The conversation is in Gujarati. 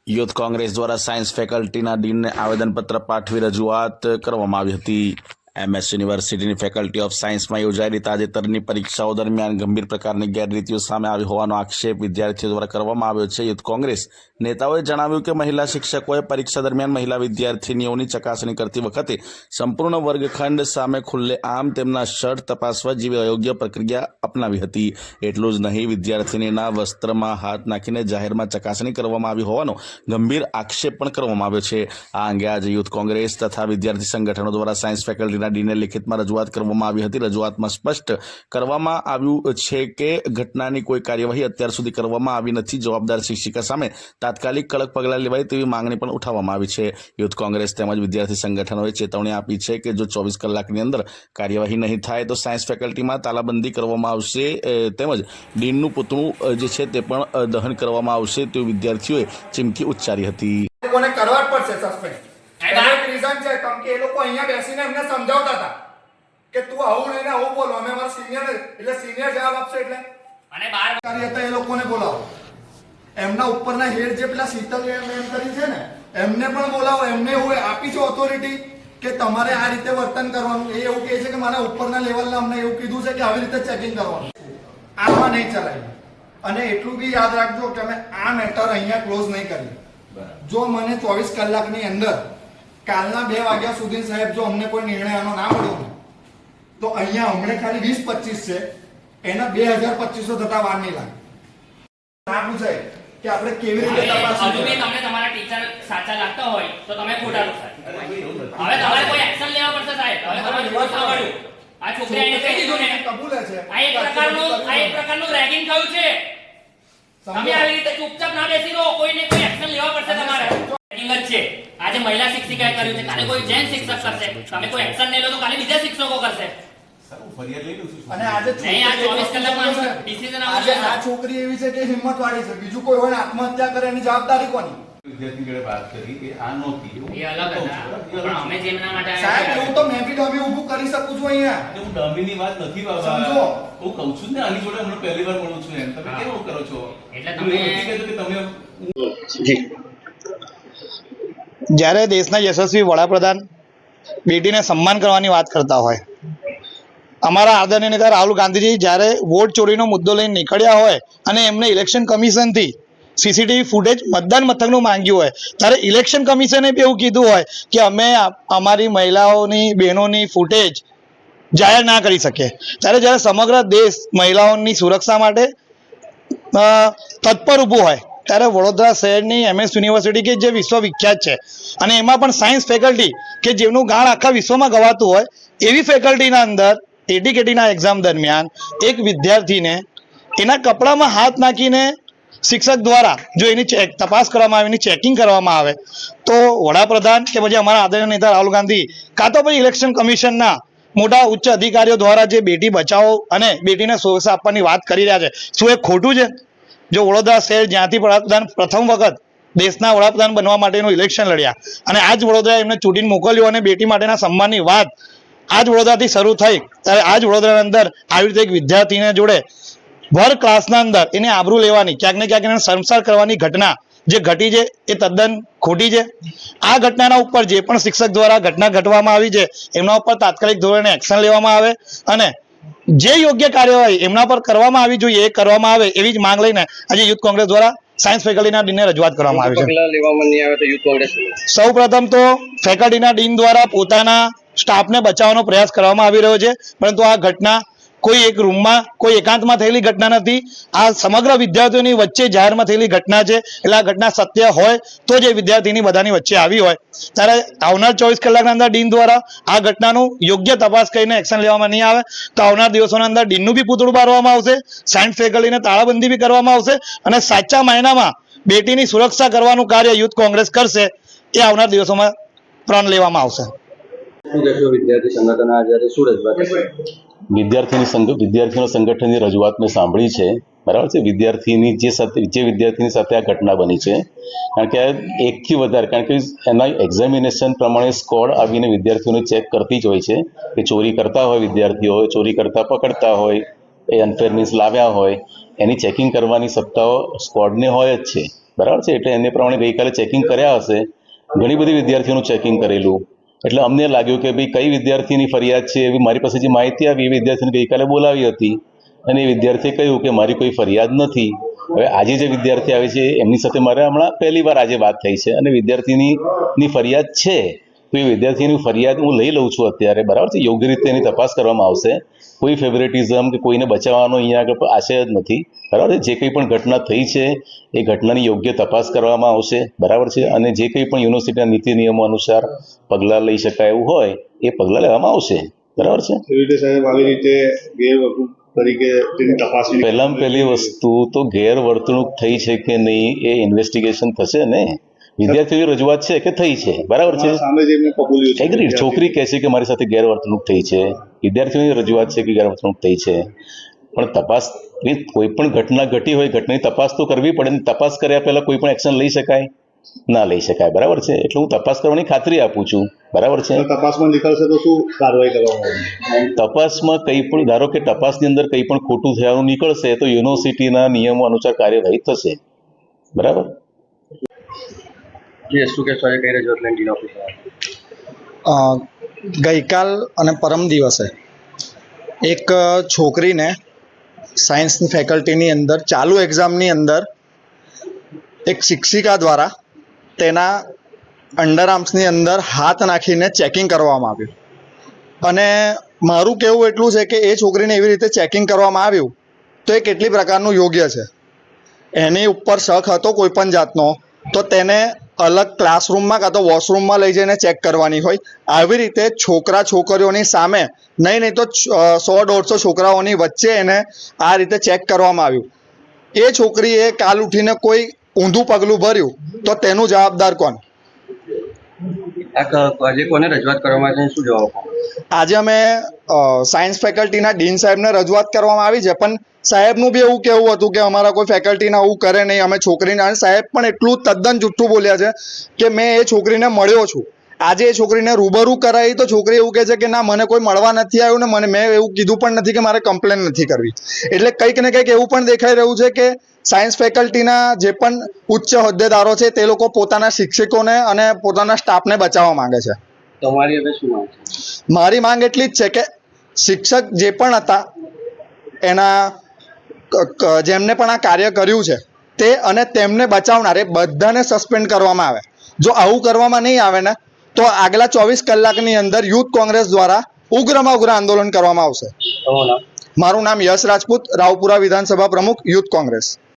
યુથ કોંગ્રેસ દ્વારા સાયન્સ ફેકલ્ટીના ડીનને આવેદનપત્ર પાઠવી રજૂઆત કરવામાં આવી હતી। એમએસ યુનિવર્સિટીની ફેકલ્ટી ઓફ સાયન્સમાં યોજાયેલી તાજેતરની પરીક્ષાઓ દરમિયાન ગંભીર પ્રકારની ગેરરીતિઓ સામે આવી હોવાનો આક્ષેપ વિદ્યાર્થીઓ દ્વારા કરવામાં આવ્યો છે। યુથ કોંગ્રેસ નેતાઓએ જણાવ્યું કે મહિલા શિક્ષકોએ પરીક્ષા દરમિયાન મહિલા વિદ્યાર્થીનીઓની ચકાસણી કરતી વખતે સંપૂર્ણ વર્ગખંડ સામે ખુલ્લેઆમ તેમના શર્ટ તપાસવા જેવી અયોગ્ય પ્રક્રિયા અપનાવી હતી। એટલું જ નહીં, વિદ્યાર્થીનીના વસ્ત્રમાં હાથ નાખીને જાહેરમાં ચકાસણી કરવામાં આવી હોવાનો ગંભીર આક્ષેપ પણ કરવામાં આવ્યો છે। આ અંગે આજે યુથ કોંગ્રેસ તથા વિદ્યાર્થી સંગઠનો દ્વારા સાયન્સ ફેકલ્ટીના ડીને લિખિતમાં રજૂઆત કરવામાં આવી હતી। રજૂઆતમાં સ્પષ્ટ કરવામાં આવ્યું છે કે ઘટનાની કોઈ કાર્યવાહી અત્યાર સુધી કરવામાં આવી નથી। જવાબદાર શિક્ષિકા સામે તાત્કાલિક કડક પગલાં લેવાય તેવી માંગણી પણ ઉઠાવવામાં આવી છે। યુથ કોંગ્રેસ તેમજ વિદ્યાર્થી સંગઠનોએ ચેતવણી આપી છે કે જો 24 કલાકની અંદર કાર્યવાહી નહીં થાય તો સાયન્સ ફેકલ્ટીમાં તાલાબંધી કરવામાં આવશે તેમજ ડીનનું પુતળું જે છે તે પણ દહન કરવામાં આવશે તેવી વિદ્યાર્થીઓએ ચીમકી ઉચ્ચારી હતી। લોકોને કરવા જ પડશે સસ્પેન્ડ। એક રીઝન છે કેમ કે એ લોકો અહીંયા બેસીને એમને સમજાવતા હતા કે તું આવું નહીં ને આવું બોલો, અમે અમારા સિનિયર એટલે સિનિયર જવાબ આપશે એટલે અને બાર હતા એ લોકોને બોલાવો। એમના ઉપરના હેડ જે પેલા શીતલ એમ કરી છે ને એમને પણ બોલાવો। એમને એવું આપી છે ઓથોરિટી કે તમારે આ રીતે વર્તન કરવાનું। એ એવું કહે છે કે મારા ઉપરના લેવલના અમને એવું કીધું છે કે આવી રીતે ચેકિંગ કરવાનું। આમાં નહીં ચલાય। અને એટલું બી યાદ રાખજો કે અમે આ મેટર અહીંયા ક્લોઝ નહીં કરી। જો મને 24 કલાકની અંદર કાલના 2 વાગ્યા સુધી સાહેબ જો અમને કોઈ નિર્ણય આનો ના મળ્યો તો અહીંયા હમણાં ખાલી 20-25 છે, એના 2025 થતા વાર નહીં લાગે। ના પૂછાય કે આપણે કેવી રીતે તપાસ હજુ બી તમને તમારા ટીચર સાચા લાગતા હોય તો તમે ખોટા છો સાહેબ। હવે તમારે કોઈ એક્શન લેવા પડશે સાહેબ। હવે તમારે જોવા સાંભળ્યું આ છોકરી આઈને કહી દીધું ને કબૂલે છે આ એક પ્રકારનું રેગિંગ થયું છે। તમે આવી રીતે ચૂપચાપ ના બેસી રહો, કોઈને કોઈ એક્શન લેવા પડશે તમારે। રેગિંગ જ છે। આજે મહિલા શિક્ષિકાએ કર્યું છે, કાલે કોઈ જૈન શિક્ષક કરશે। તમે કોઈ એક્શન નહીં લો તો કાલે બીજા શિક્ષકો કરશે। અને આજે નહીં, આ 24 કલાકમાં ડિસિઝન આજે આવશે। આ છોકરી એવી છે કે હિંમત વાળી છે, બીજું કોઈ હોય આત્મહત્યા કરે એની જવાબદારી કોની? વિદ્યાર્થી જોડે વાત કરી કે આ નહોતી એ અલગ હતા, પણ અમે જેમના માટે સાહેબ એવું તો મેં બી ડમી ઊભું કરી શકું છું અહીંયા। હું ડમીની વાત નથી બાબા, સમજો। હું કહું છું ને આની જોડે હમણાં પહેલી વાર મળું છું એમ તમે કેવું કરો છો? એટલે તમે તમે નથી કહેતો કે તમે જ્યારે દેશના યશસ્વી વડાપ્રધાન બેટીને સન્માન કરવાની વાત કરતા હોય, અમારા આદરણીય નેતા રાહુલ ગાંધીજી જ્યારે વોટ ચોરીનો મુદ્દો લઈને નીકળ્યા હોય અને એમને ઇલેક્શન કમિશનથી સીસીટીવી ફૂટેજ મતદાન મથકનું માંગ્યું હોય, ત્યારે ઇલેક્શન કમિશને બી એવું કીધું હોય કે અમે અમારી મહિલાઓની બહેનોની ફૂટેજ જાહેર ના કરી શકીએ, ત્યારે જ્યારે સમગ્ર દેશ મહિલાઓની સુરક્ષા માટે તત્પર ઊભું હોય ત્યારે વડોદરા શહેરની એમએસ યુનિવર્સિટી કે જે વિશ્વવિખ્યાત છે અને એમાં પણ સાયન્સ ફેકલ્ટી કે જેમનું ગાણ આખા વિશ્વમાં ગવાતું હોય એવી ફેકલ્ટીના અંદર એટીકેટીના એક્ઝામ દરમિયાન એક વિદ્યાર્થીને એના કપડામાં હાથ નાખીને શિક્ષક દ્વારા જો એની તપાસ કરવામાં આવે, એની ચેકિંગ કરવામાં આવે તો વડાપ્રધાન કે પછી અમારા આદરણીય નેતા રાહુલ ગાંધી કાં તો પછી ઇલેક્શન કમિશનના મોટા ઉચ્ચ અધિકારીઓ દ્વારા જે બેટી બચાવો અને બેટીને સુરક્ષા આપવાની વાત કરી રહ્યા છે, શું એ ખોટું છે? જો વડોદરા શહેર જ્યાંથી વડાપ્રધાન પ્રથમ વખત દેશના વડાપ્રધાન બનવા માટેનું ઇલેક્શન લડ્યા અને આજ વડોદરા એમને ચૂંટીને મોકલ્યું અને બેટી માટેના સન્માનની વાત આજ વડોદરાથી શરૂ થઈ, ત્યારે આજ વડોદરાની અંદર આવી રીતે એક વિદ્યાર્થીને જોડે ભર ક્લાસના અંદર એને આબરૂ લેવાની, ક્યાંક ને ક્યાંક એને શર્મસાર કરવાની ઘટના જે ઘટી છે એ તદ્દન ખોટી છે। આ ઘટનાના ઉપર જે પણ શિક્ષક દ્વારા ઘટના ઘટવામાં આવી છે એમના ઉપર તાત્કાલિક ધોરણે એક્શન લેવામાં આવે અને જે યોગ્ય કાર્યવાહી એમના પર કરવામાં આવી જોઈએ એ કરવામાં આવે એવી જ માંગ લઈને આજે યુથ કોંગ્રેસ દ્વારા સાયન્સ ફેકલ્ટીના ડીનને રજૂઆત કરવામાં આવી છે। સૌ પ્રથમ તો ફેકલ્ટીના ડીન દ્વારા પોતાના સ્ટાફને બચાવવાનો પ્રયાસ કરવામાં આવી રહ્યો છે, પરંતુ આ ઘટના કોઈ એક રૂમમાં કોઈ એકાંતમાં થયેલી ઘટના નથી। આ સમગ્ર વિદ્યાર્થીઓની વચ્ચે જાહેરમાં થયેલી ઘટના છે, એટલે આ ઘટના સત્ય હોય તો જ એ વિદ્યાર્થીની બધાની વચ્ચે આવી હોય, ત્યારે આવનાર 24 કલાકના અંદર ડીન દ્વારા આ ઘટનાનું યોગ્ય તપાસ કરીને એક્શન લેવામાં નહીં આવે તો આવનાર દિવસોના અંદર ડીનનું બી પૂતળું બાળવામાં આવશે, સાયન્સ ફેકલ્ટીને તાળાબંધી બી કરવામાં આવશે અને સાચા માયનામાં બેટીની સુરક્ષા કરવાનું કાર્ય યુથ કોંગ્રેસ કરશે એ આવનાર દિવસોમાં પ્રણ લેવામાં આવશે। વિદ્યાર્થી સંગઠન આજે શું રજૂઆત કરશે? વિદ્યાર્થીઓ સંગઠનની રજૂઆત મેં સાંભળી છે, બરાબર છે। વિદ્યાર્થીની જે વિદ્યાર્થીની સાથે આ ઘટના બની છે, કારણ કે એકથી વધારે, કારણ કે એના એક્ઝામિનેશન પ્રમાણે સ્કોડ આવીને વિદ્યાર્થીઓને ચેક કરતી જ હોય છે કે ચોરી કરતા હોય વિદ્યાર્થીઓ, ચોરી કરતા પકડતા હોય, એ અનફેર મીન્સ લાવ્યા હોય, એની ચેકિંગ કરવાની સત્તાઓ સ્કોડને હોય જ છે। બરાબર છે. એટલે એને પ્રમાણે ગઈકાલે ચેકિંગ કર્યા હશે, ઘણી બધી વિદ્યાર્થીઓનું ચેકિંગ કરેલું, એટલે અમને લાગ્યું કે ભાઈ કઈ વિદ્યાર્થીની ફરિયાદ છે એવી મારી પાસે જે માહિતી આવી એ વિદ્યાર્થીને ગઈકાલે બોલાવી હતી અને એ વિદ્યાર્થીએ કહ્યું કે મારી કોઈ ફરિયાદ નથી. હવે આજે જે વિદ્યાર્થી આવે છે એમની સાથે મારે હમણાં પહેલી વાર આજે વાત થઈ છે અને વિદ્યાર્થીની ફરિયાદ છે, તો એ વિદ્યાર્થીની ફરિયાદ હું લઈ લઉં છું અત્યારે, બરાબર છે. યોગ્ય રીતે એની તપાસ કરવામાં આવશે. કોઈ ફેવરેટિઝમ કે કોઈને બચાવવાનો અહીંયા આગળ આશય જ નથી, બરાબર છે. જે કંઈ પણ ઘટના થઈ છે એ ઘટનાની યોગ્ય તપાસ કરવામાં આવશે, બરાબર છે. અને જે કંઈ પણ યુનિવર્સિટીના નીતિ નિયમો અનુસાર પગલાં લઈ શકાય એવું હોય એ પગલાં લેવામાં આવશે, બરાબર છે. પહેલામાં પહેલી વસ્તુ તો ગેરવર્તણૂક થઈ છે કે નહીં એ ઇન્વેસ્ટિગેશન થશે ને. વિદ્યાર્થીઓની રજૂઆત છે કે થઈ છે, બરાબર છે. એગ્રીડ. છોકરી કહે છે કે મારી સાથે ગેરવર્તણૂક થઈ છે, વિદ્યાર્થીઓની રજૂઆત છે કે ગેરવર્તણૂક થઈ છે, પણ તપાસ, કોઈ પણ ઘટના ઘટી હોય ઘટનાની તપાસ તો કરવી પડે ને. તપાસ કર્યા પહેલા કોઈ પણ એક્શન લઈ શકાય? ના લઈ શકાય, બરાબર છે. એટલે હું તપાસ કરવાની ખાતરી આપું છું, બરાબર છે. તપાસમાં નીકળશે તો શું કાર્યવાહી કરવામાં આવશે? તપાસમાં કંઈ પણ, ધારો કે તપાસની અંદર કંઈ પણ ખોટું થવાનું નીકળશે તો યુનિવર્સિટીના નિયમો અનુસાર કાર્યવાહી થશે, બરાબર. ગઈકાલ અને પરમ દિવસે એક છોકરીને સાયન્સની ફેકલ્ટીની અંદર ચાલુ એક્ઝામની અંદર એક શિક્ષિકા દ્વારા તેના અંડરઆર્મ્સની અંદર હાથ નાખીને ચેકિંગ કરવામાં આવ્યું. અને મારું કહેવું એટલું છે કે એ છોકરીને એવી રીતે ચેકિંગ કરવામાં આવ્યું તો એ કેટલી પ્રકારનું યોગ્ય છે. એની ઉપર શક હતો કોઈ પણ જાતનો તો તેને અલગ ક્લાસરૂમમાં કાં તો વોશરૂમમાં લઈ જઈને ચેક કરવાની હોય. આવી રીતે છોકરા છોકરીઓની સામે નહીં તો 100-150 છોકરાઓની વચ્ચે એને આ રીતે ચેક કરવામાં આવ્યું. એ છોકરીએ કાલ ઉઠીને કોઈ ઊંધું પગલું ભર્યું તો તેનું જવાબદાર કોણ? આજે કોને રજૂઆત કરવામાં આવી છે, શું જવાબ? આજે અમે સાયન્સ ફેકલ્ટીના ડીન સાહેબને રજૂઆત કરવામાં આવી છે, પણ સાહેબનું બી એવું કહેવું હતું કે અમારા કોઈ ફેકલ્ટીના આવું કરે નહીં, અમે છોકરીને. અને સાહેબ પણ એટલું તદ્દન જુઠ્ઠું બોલ્યા છે કે મેં એ છોકરીને મળ્યો છું. આજે એ છોકરીને રૂબરૂ કરાવી તો છોકરી એવું કહે છે કે ના, મને કોઈ મળવા નથી આવ્યું ને મેં એવું કીધું પણ નથી કે મારે કમ્પ્લેન નથી કરવી. એટલે કંઈક ને કંઈક એવું પણ દેખાઈ રહ્યું છે કે સાયન્સ ફેકલ્ટીના જે પણ ઉચ્ચ હોદ્દેદારો છે તે લોકો પોતાના શિક્ષકોને અને પોતાના સ્ટાફને બચાવવા માંગે છે. તમારી હવે શું માંગ છે? મારી માંગ એટલી જ છે કે શિક્ષક જે પણ હતા એના જેમને પણ આ કાર્ય કર્યું છે તે અને તેમને બચાવનાર એ બધાને સસ્પેન્ડ કરવામાં આવે. જો આવું કરવામાં નહીં આવે ને તો આગલા 24 કલાકની અંદર યુથ કોંગ્રેસ દ્વારા ઉગ્રમાં ઉગ્ર આંદોલન કરવામાં આવશે. મારું નામ યશ રાજપૂત, રાવપુરા વિધાનસભા પ્રમુખ, યુથ કોંગ્રેસ.